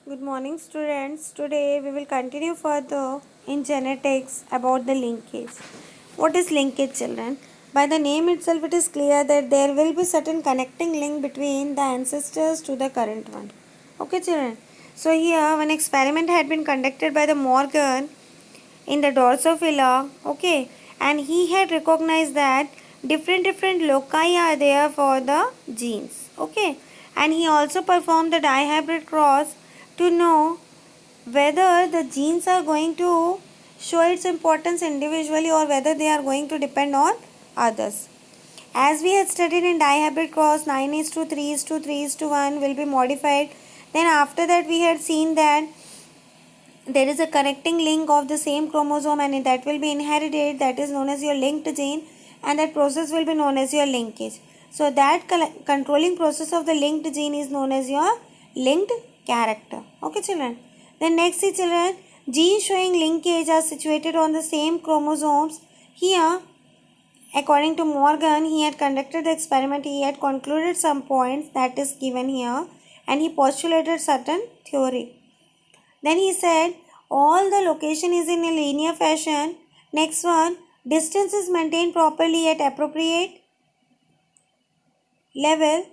Good morning, students. Today we will continue further in genetics about the linkage. What is linkage, children? By the name itself, it is clear that there will be certain connecting link between the ancestors to the current one. Okay, children. So here, one experiment had been conducted by the Morgan in the Drosophila. Okay, and he had recognized that different loci are there for the genes. Okay, and he also performed the dihybrid cross to know whether the genes are going to show its importance individually or whether they are going to depend on others. As we had studied in dihybrid cross, 9 is to 3 is to 3 is to 1 will be modified. Then after that we had seen that there is a connecting link of the same chromosome and that will be inherited, that is known as your linked gene, and that process will be known as your linkage. So that controlling process of the linked gene is known as your linked character. Okay, children. Then next is, children, genes showing linkage are situated on the same chromosomes. Here, according to Morgan, he had conducted the experiment, he had concluded some points that is given here, and he postulated certain theory. Then he said all the location is in a linear fashion. Next one, distance is maintained properly at appropriate level.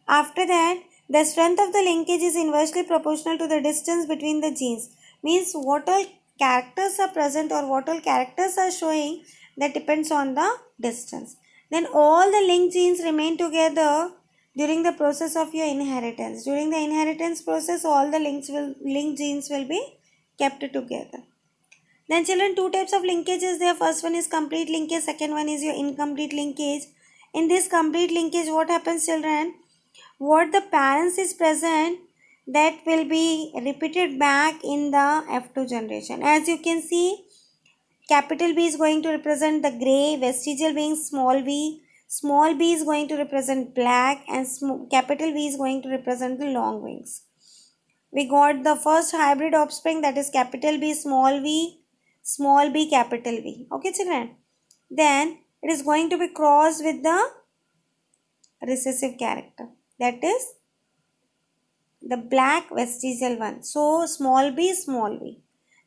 After that, the strength of the linkage is inversely proportional to the distance between the genes. Means what all characters are present or what all characters are showing, that depends on the distance. Then all the linked genes remain together during the process of your inheritance. During the inheritance process, all the linked genes will be kept together. Then, children, two types of linkages there. First one is complete linkage, second one is your incomplete linkage. In this complete linkage, what happens, children? What the parents is present, that will be repeated back in the F2 generation. As you can see, capital B is going to represent the grey, vestigial being small v. Small b is going to represent black, and capital V is going to represent the long wings. We got the first hybrid offspring, that is capital B small v, small b capital V. Okay, children. Then it is going to be crossed with the recessive character, that is the black vestigial one. So small b small v.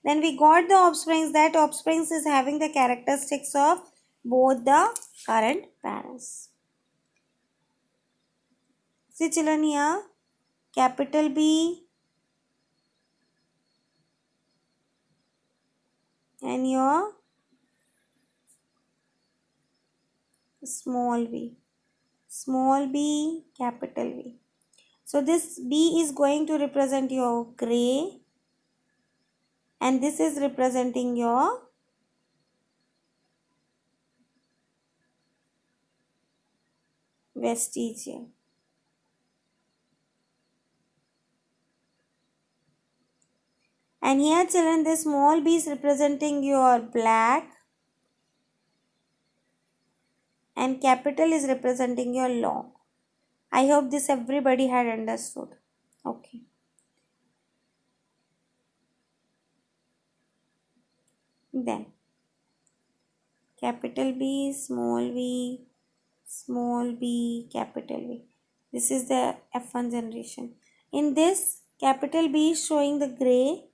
Then we got the offsprings. That offsprings is having the characteristics of both the current parents. See, children, here capital B and your small b, capital V. So this B is going to represent your grey, and this is representing your vestigial. And here, children, this small b is representing your black, and capital is representing your long. I hope this everybody had understood. Okay. Then capital B, small b, capital V. This is the F1 generation. In this, capital B is showing the grey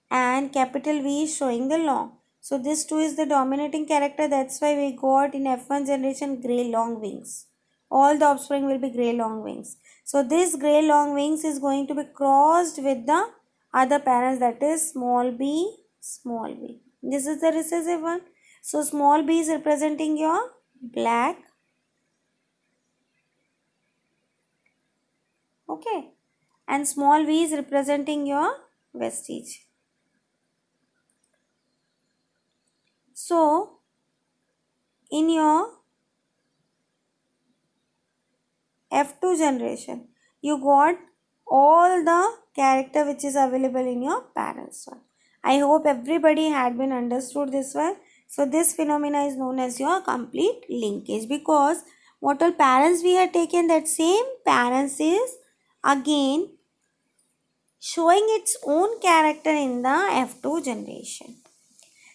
and capital V is showing the long. So this 2 is the dominating character. That's why we got in F1 generation grey long wings. All the offspring will be grey long wings. So this grey long wings is going to be crossed with the other parents, that is small b, small v. This is the recessive one. So small b is representing your black. Okay. And small v is representing your vestige. So, in your F2 generation, you got all the character which is available in your parents one. I hope everybody had been understood this one. So, this phenomena is known as your complete linkage, because what all parents we had taken, that same parents is again showing its own character in the F2 generation.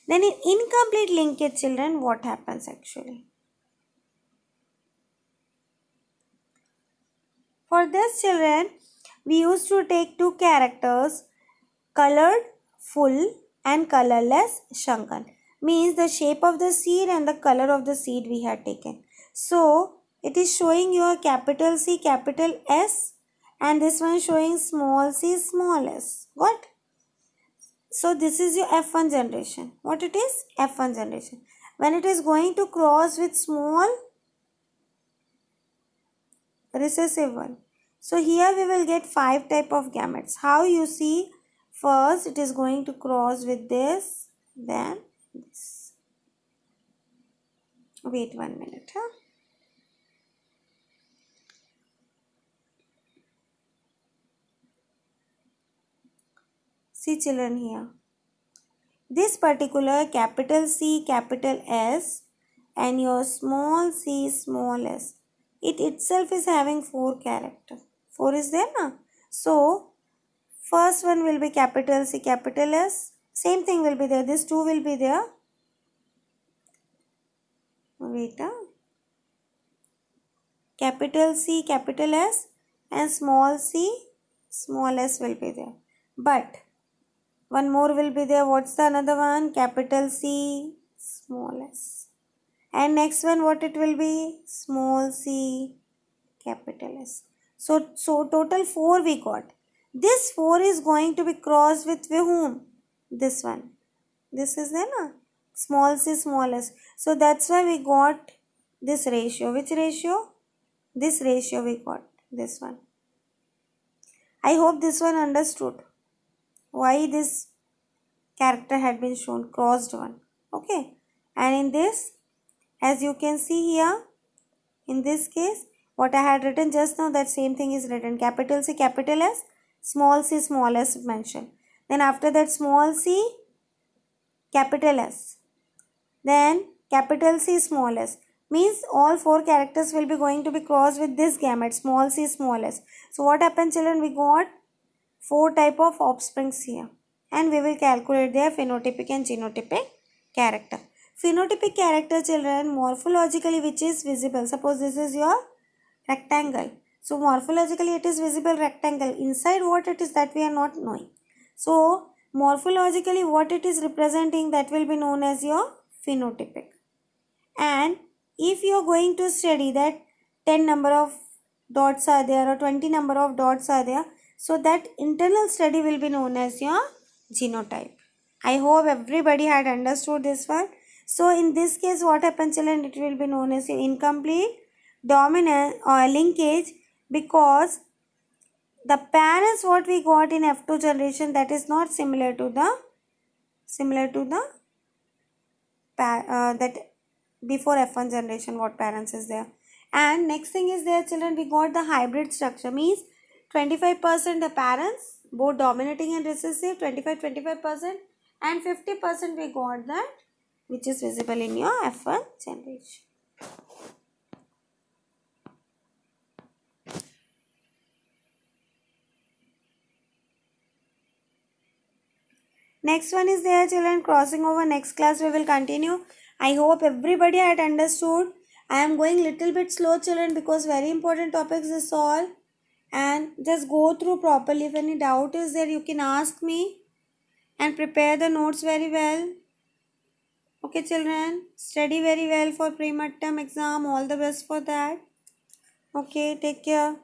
Then in incomplete linkage, children, what happens actually? For this, children, we used to take two characters, colored full and colorless shrunken. Means the shape of the seed and the color of the seed we had taken. So it is showing your capital C, capital S, and this one showing small c, small s. Got? So this is your F1 generation. What it is? F1 generation. When it is going to cross with small recessive one. So here we will get 5 type of gametes. How you see? First it is going to cross with this, then this. Wait 1 minute. Huh? See children here. This particular capital C, capital S and your small c, small s. It itself is having 4 character. 4 is there na? So first one will be capital C, capital S. Same thing will be there. This 2 will be there. Wait. Capital C, capital S and small c, small s will be there. But one more will be there. What's the another one? Capital C, small s. And next one what it will be? Small c, capital S. So total 4 we got. This 4 is going to be crossed with whom? This one. This is there na? Small c, small s. So that's why we got this ratio. Which ratio? This ratio we got. This one. I hope this one understood why this character had been shown. Crossed one. Okay. And in this, as you can see here, in this case, what I had written just now, that same thing is written. Capital C, capital S, small c, small s mentioned. Then after that, small c, capital S. Then capital C, small s. Means all 4 characters will be going to be crossed with this gamete, small c, small s. So what happened children? We got 4 type of offsprings here. And we will calculate their phenotypic and genotypic character. Phenotypic character children, morphologically which is visible. Suppose this is your rectangle. So morphologically it is visible rectangle. Inside what it is, that we are not knowing. So morphologically what it is representing, that will be known as your phenotypic. And if you are going to study that 10 number of dots are there or 20 number of dots are there, so that internal study will be known as your genotype. I hope everybody had understood this one. So in this case what happens children, it will be known as incomplete dominant or linkage, because the parents what we got in F2 generation, that is not similar to the that before F1 generation what parents is there. And next thing is there children, we got the hybrid structure. Means 25% the parents, both dominating and recessive, 25%, and 50% we got that which is visible in your F1 generation. Next one is there children, crossing over. Next class we will continue. I hope everybody had understood. I am going little bit slow children, because very important topics is all. And just go through properly. If any doubt is there, you can ask me. And prepare the notes very well. Okay children, study very well for pre-midterm exam. All the best for that. Okay, take care.